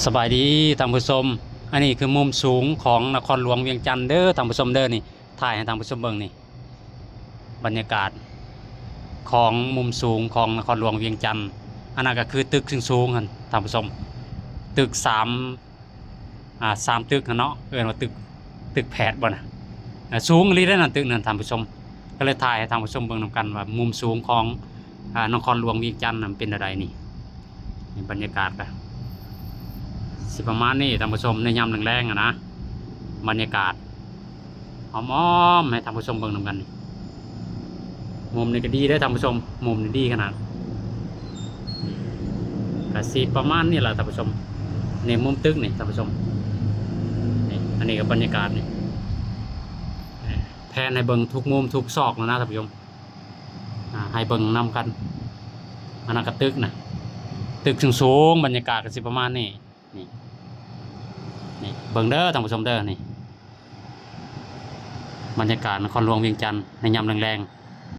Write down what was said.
สบายดีท่านผู้ชมอันนี้คือมุมสูงของนครหลวงเวียงจันทร์เด้อท่านผู้ชมเด้อนี่ถ่ายให้ท่านผู้ชมเบิ่งนี่บรรยากาศของมุมสูงของนครหลวงเวียงจันทร์อันนั้นก็คือตึกสูงๆกันท่านผู้ชมตึกสามตึกเนาะว่าตึกแผดบ่นะสูงอีหลีได้นั่นตึกนั่นท่านผู้ชมก็เลยถ่ายให้ท่านผู้ชมเบิ่งนำกันว่ามุมสูงของนครหลวงเวียงจันทร์นั้นเป็นอะไรนี่บรรยากาศก็สิประมาณนี้ท่านผู้ชมในยามแรงๆนะบรรยากาศหอมๆให้ท่านผู้ชมเบิ่งนำกันนี่มุมนี้ก็ดีได้ท่านผู้ชมมุมนี้ดีขนาดก็สิประมาณนี้แหละท่านผู้ชมนี่มุมตึกนี่ท่านผู้ชมนี่อันนี้ก็บรรยากาศนี่แพนให้เบิ่งทุกมุมทุกซอกแล้วนะท่านผู้ชมให้เบิ่งนำกันอันนั้นก็ตึกนะตึกสูงๆบรรยากาศก็สิประมาณนี้นี่เบิ่งเด้อท่านผู้ชมเด้อนี่บรรยากาศนครหลวงเวียงจันทร์ในยามแรงๆ